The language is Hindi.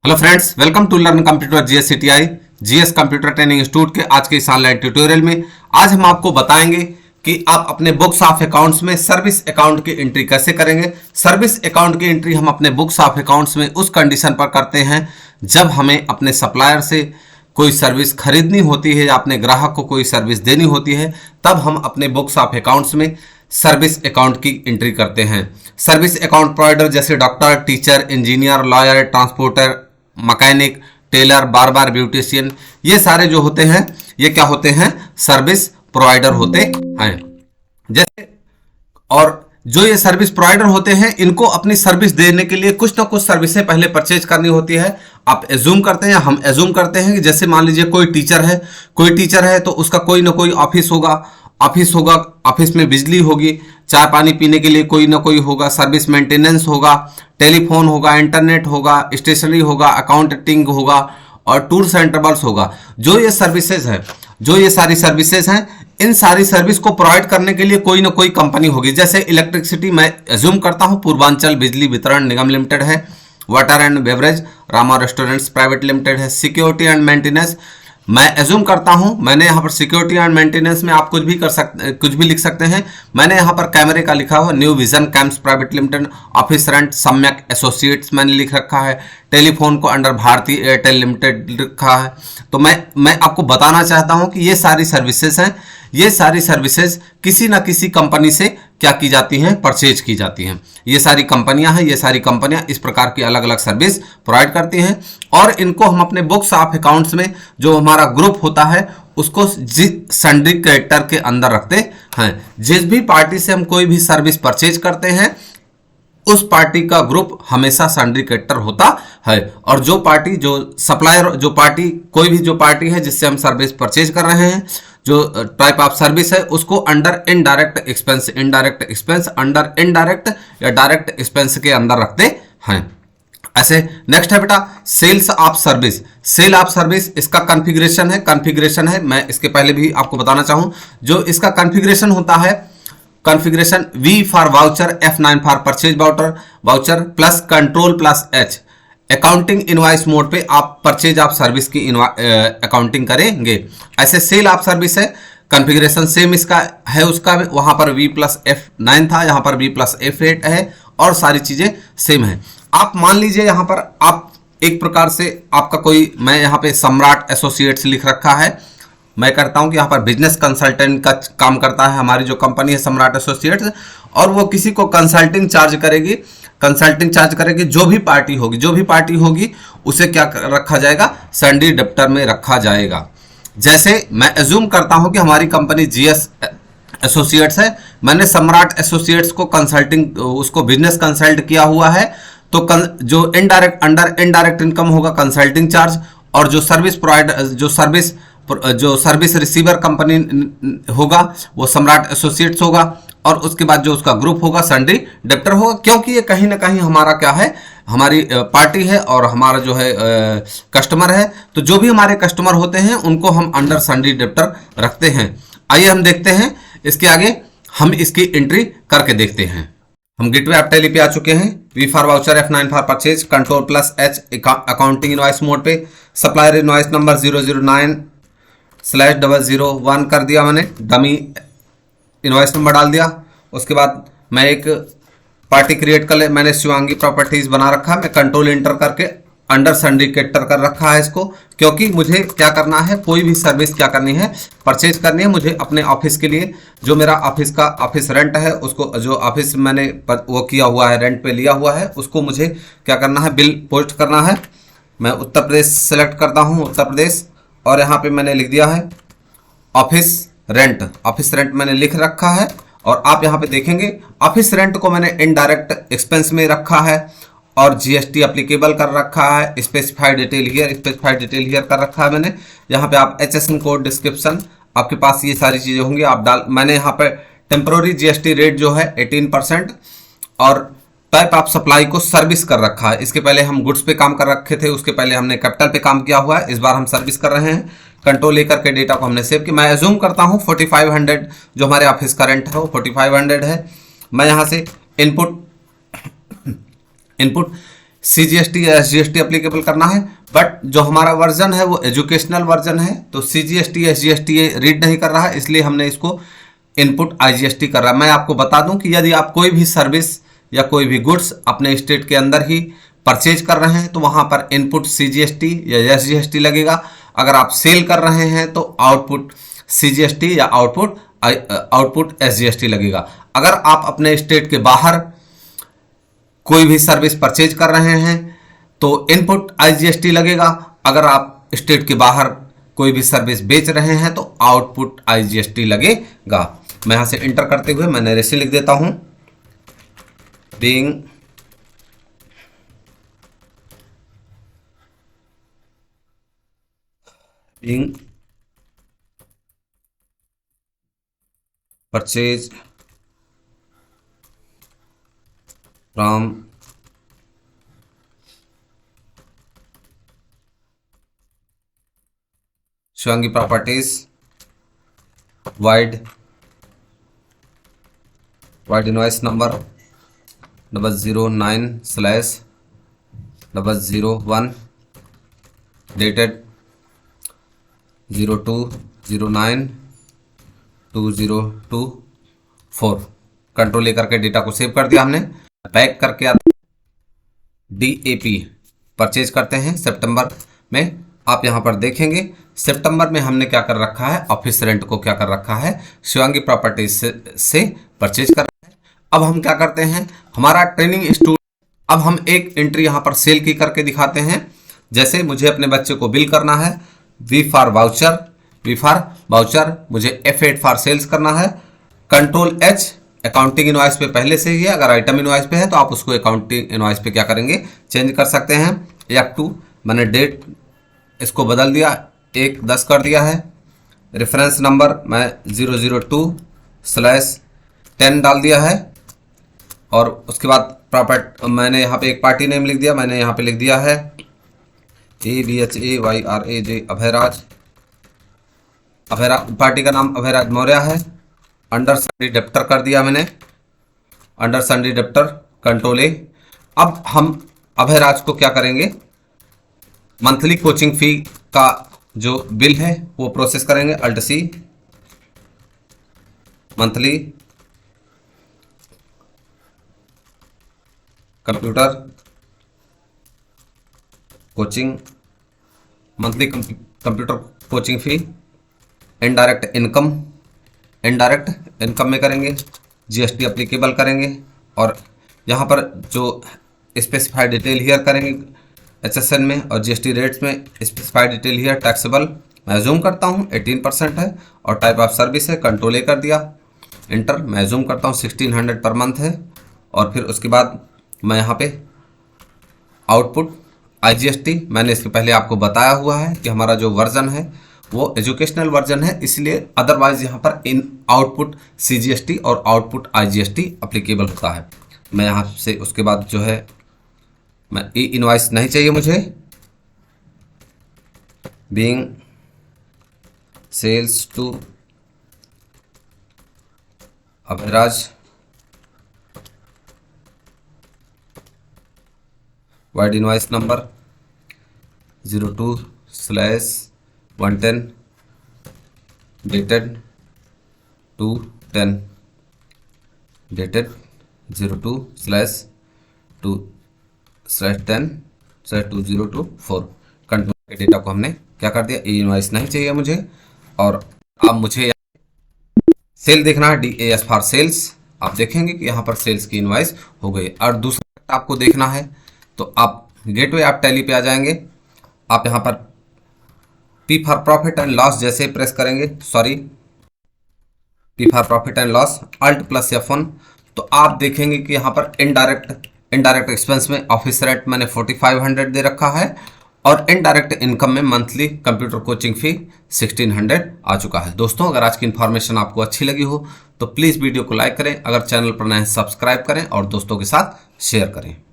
Hello friends, welcome to learn computer GS CTI GS computer training institute के आज के इस ऑनलाइन ट्यूटोरियल में आज हम आपको बताएंगे कि आप अपने बुक्स ऑफ अकाउंट्स में सर्विस अकाउंट की एंट्री कैसे करेंगे। सर्विस अकाउंट की एंट्री हम अपने बुक्स ऑफ अकाउंट्स में उस कंडीशन पर करते हैं जब हमें अपने सप्लायर से कोई सर्विस खरीदनी होती है या अपने ग्राहक को कोई सर्विस देनी होती है, तब हम अपने बुक्स ऑफ अकाउंट्स में सर्विस अकाउंट की एंट्री करते हैं। सर्विस अकाउंट प्रोवाइडर जैसे doctor, teacher, engineer, lawyer, transporter, mechanic, tailor, barber, beautician, ये सारे जो होते हैं ये क्या होते हैं, सर्विस प्रोवाइडर होते हैं। जैसे और जो ये सर्विस प्रोवाइडर होते हैं इनको अपनी सर्विस देने के लिए कुछ ना कुछ सर्विसें पहले परचेज करनी होती है। आप एज्यूम करते हैं, हम एज्यूम करते हैं कि जैसे मान लीजिए कोई टीचर है तो उसका कोई ना कोई ऑफिस होगा, ऑफिस में बिजली होगी, चाय पानी पीने के लिए कोई ना कोई होगा, सर्विस मेंटेनेंस होगा, टेलीफोन होगा, इंटरनेट होगा, स्टेशनरी होगा, अकाउंटिंग होगा और टूर्स एंड ट्रेवल्स होगा। जो ये सारी सर्विसेज हैं, इन सारी सर्विस को प्रोवाइड करने के लिए कोई ना कोई कंपनी होगी। जैसे इलेक्ट्रिसिटी मैं एज्यूम करता हूं पूर्वांचल बिजली वितरण निगम लिमिटेड है, water and beverage Rama restaurants private limited है, सिक्योरिटी एंड मेंटेनेंस मैं एज्यूम करता हूं, मैंने यहाँ पर सिक्योरिटी एंड मेंटेनेंस में आप कुछ भी लिख सकते हैं। मैंने यहाँ पर कैमरे का लिखा हुआ new vision camps private limited, office rent सम्यक एसोसिएट्स मैंने लिख रखा है, टेलीफोन को अंडर भारतीय एयरटेल लिमिटेड लिखा है। तो मैं आपको बताना चाहता हूं कि ये सारी सर्विसेज हैं, ये सारी सर्विसेज किसी ना किसी कंपनी से क्या की जाती हैं, परचेज की जाती हैं। ये सारी कंपनियां हैं, ये सारी कंपनियां इस प्रकार की अलग अलग सर्विस प्रोवाइड करती हैं और इनको हम अपने बुक्स ऑफ अकाउंट्स में जो हमारा ग्रुप होता है उसको सन्ड्री क्रेडिटर के अंदर रखते हैं। जिस भी पार्टी से हम कोई भी सर्विस परचेज करते हैं उस पार्टी का ग्रुप हमेशा सन्ड्री क्रेडिटर होता है और जो पार्टी है जिससे हम सर्विस परचेज कर रहे हैं, जो टाइप ऑफ सर्विस है उसको under indirect expense under indirect या डायरेक्ट एक्सपेंस के अंदर रखते हैं। ऐसे नेक्स्ट है बेटा सेल ऑफ सर्विस। इसका कॉन्फ़िगरेशन है मैं इसके पहले भी आपको बताना चाहूं। जो इसका कॉन्फ़िगरेशन होता है, configuration V for voucher, F9 for purchase voucher plus control plus H। Accounting invoice mode पे आप परचेज ऑफ सर्विस की अकाउंटिंग करेंगे। ऐसे सेल ऑफ सर्विस है, कॉन्फ़िगरेशन सेम इसका है, उसका वहां पर V प्लस F9 था, यहाँ पर V प्लस F8 है और सारी चीजें सेम है। आप मान लीजिए यहाँ पर आप एक प्रकार से आपका कोई, मैं यहाँ पे सम्राट एसोसिएट्स लिख रखा है, मैं करता हूं कि यहाँ पर बिजनेस कंसल्टेंट का काम करता है हमारी जो कंपनी है सम्राट एसोसिएट्स, और वो किसी को कंसल्टिंग चार्ज करेगी। जो भी पार्टी होगी उसे क्या रखा जाएगा, सन्ड्री डेब्टर में रखा जाएगा। जैसे मैं एज्यूम करता हूं कि हमारी कंपनी जीएस एसोसिएट्स है, मैंने सम्राट एसोसिएट्स को उसको बिजनेस कंसल्ट किया हुआ है, तो जो इनडायरेक्ट इनकम होगा कंसल्टिंग चार्ज, और जो सर्विस रिसीवर कंपनी होगा वो सम्राट एसोसिएट्स होगा, और उसके बाद जो उसका ग्रुप होगा सन्ड्री डेब्टर होगा। क्योंकि ये कहीं ना कहीं हमारा क्या है, हमारी पार्टी है और हमारा जो है कस्टमर है, तो जो भी हमारे कस्टमर होते हैं उनको हम अंडर सन्ड्री डेब्टर रखते हैं। आइए हम देखते हैं इसके आगे, हम इसकी एंट्री करके देखते हैं। हम गेटवे ऑफ टैली पे आ चुके हैं। V for voucher, F9 for purchase, control plus H accounting invoice mode पे, सप्लायर इनवॉइस नंबर 009/001 कर दिया मैंने, डमी इनवॉइस नंबर डाल दिया। उसके बाद मैं एक पार्टी क्रिएट कर ले, मैंने शिवांगी प्रॉपर्टीज बना रखा है, मैं कंट्रोल एंटर करके अंडर सन्ड्री क्रेडिटर कर रखा है इसको, क्योंकि मुझे क्या करना है, कोई भी सर्विस क्या करनी है, परचेज करनी है मुझे अपने ऑफिस के लिए। जो मेरा ऑफिस रेंट है उसको, जो ऑफिस मैंने वो किया हुआ है, रेंट पे लिया हुआ है, उसको मुझे क्या करना है, बिल पोस्ट करना है। मैं उत्तर प्रदेश सेलेक्ट करता हूँ, उत्तर प्रदेश, और यहाँ पे मैंने लिख दिया है ऑफिस रेंट मैंने लिख रखा है। और आप यहाँ पे देखेंगे ऑफिस रेंट को मैंने इनडायरेक्ट एक्सपेंस में रखा है और जीएसटी अप्लीकेबल कर रखा है, स्पेसिफाइड डिटेल हियर कर रखा है मैंने। यहाँ पे आप HSN कोड डिस्क्रिप्शन, आपके पास ये सारी चीज़ें होंगी, मैंने यहाँ पे टेम्पोररी जीएसटी रेट जो है 18% और टाइप ऑफ सप्लाई को सर्विस कर रखा है। इसके पहले हम गुड्स पे काम कर रखे थे, उसके पहले हमने कैपिटल पे काम किया हुआ है, इस बार हम सर्विस कर रहे हैं। कंट्रोल लेकर के डेटा को हमने सेव किया। मैं एज्यूम करता हूँ 4500 जो हमारे ऑफिस का रेंट है वो 4500 है। मैं यहाँ से इनपुट CGST या SGST एप्लीकेबल करना है, बट जो हमारा वर्जन है वो एजुकेशनल वर्जन है, तो CGST SGST रीड नहीं कर रहा है, इसलिए हमने इसको इनपुट IGST कर रहा है। मैं आपको बता दूं कि यदि आप कोई भी सर्विस या कोई भी गुड्स अपने स्टेट के अंदर ही परचेज कर रहे हैं तो वहां पर इनपुट CGST या SGST लगेगा। अगर आप सेल कर रहे हैं तो आउटपुट CGST या आउटपुट SGST लगेगा। अगर आप अपने स्टेट के बाहर कोई भी सर्विस परचेज कर रहे हैं तो इनपुट IGST लगेगा। अगर आप स्टेट के बाहर कोई भी सर्विस बेच रहे हैं तो आउटपुट IGST लगेगा। मैं यहां से इंटर करते हुए मैंने रेसी लिख देता हूं, being purchase from Shivangi properties wide invoice number 009/001 dated 02/09/2024। Control लेकर के डेटा को सेव कर दिया हमने। बैक करके DAP परचेज करते हैं सितंबर में। आप यहां पर देखेंगे सितंबर में हमने क्या कर रखा है, ऑफिस रेंट को क्या कर रखा है, शिवांगी प्रॉपर्टीज से परचेज कर रहे हैं। अब हम क्या करते हैं, हमारा ट्रेनिंग इंस्टीट्यूट, अब हम एक एंट्री यहां पर सेल की करके दिखाते हैं। जैसे मुझे अपने बच्चे को बिल करना है, V फॉर वाउचर, मुझे F8 फॉर सेल्स करना है। कंट्रोल H अकाउंटिंग इनवॉइस पे पहले से ही है, अगर आइटम इनवॉइस पे है तो आप उसको अकाउंटिंग इनवॉइस पे क्या करेंगे, चेंज कर सकते हैं। F2 मैंने डेट इसको बदल दिया, 1/10 कर दिया है। रेफरेंस नंबर मैं 002/10 डाल दिया है। और उसके बाद मैंने यहाँ पे एक पार्टी नेम लिख दिया, मैंने यहाँ पे लिख दिया है ABHAYRAJ अभयराज। पार्टी का नाम अभयराज मौर्य है। अंडर सन्ड्री डेप्टर कर दिया मैंने, under sundry debtor, control A। अब हम अभयराज को क्या करेंगे, मंथली कोचिंग फी का जो बिल है वो प्रोसेस करेंगे। Alt+C, monthly computer coaching, monthly computer coaching fee, indirect income में करेंगे, GST एप्लीकेबल करेंगे। और यहाँ पर जो स्पेसिफाइड डिटेल हियर करेंगे HSN में, और GST रेट्स में स्पेसिफाइड डिटेल हियर टैक्सेबल मैं जूम करता हूँ 18% है। और टाइप ऑफ सर्विस है, कंट्रोल A कर दिया, इंटर। मैं जूम करता हूँ 1600 पर मंथ है। और फिर उसके बाद मैं यहाँ पे आउटपुट IGST, मैंने इसके पहले आपको बताया हुआ है कि हमारा जो वर्जन है वो एजुकेशनल वर्जन है, इसलिए अदरवाइज यहाँ पर इन आउटपुट CGST और आउटपुट IGST अप्लीकेबल होता है। मैं यहाँ से उसके बाद जो है मैं इनवॉइस नहीं चाहिए मुझे, being sales to Abhayraj vide invoice number 02/110 dated 2/10 dated 02/10/2024। Control के डेटा को हमने क्या कर दिया, इनवॉइस नहीं चाहिए मुझे। और अब मुझे सेल देखना है, DAS फॉर सेल्स। आप देखेंगे कि यहाँ पर सेल्स की इनवॉइस हो गई। और दूसरा आपको देखना है तो आप गेटवे आप टैली पे आ जाएंगे। आप यहाँ पर P for profit and loss जैसे प्रेस करेंगे, P for profit and loss, Alt+F1, तो आप देखेंगे कि यहाँ पर इनडायरेक्ट एक्सपेंस में ऑफिस रेंट मैंने 4500 दे रखा है। और इनडायरेक्ट इनकम में मंथली कंप्यूटर कोचिंग फी 1600 आ चुका है। दोस्तों, अगर आज की इन्फॉर्मेशन आपको अच्छी लगी हो तो प्लीज़ वीडियो को लाइक करें, अगर चैनल पर नए हैं सब्सक्राइब करें और दोस्तों के साथ शेयर करें।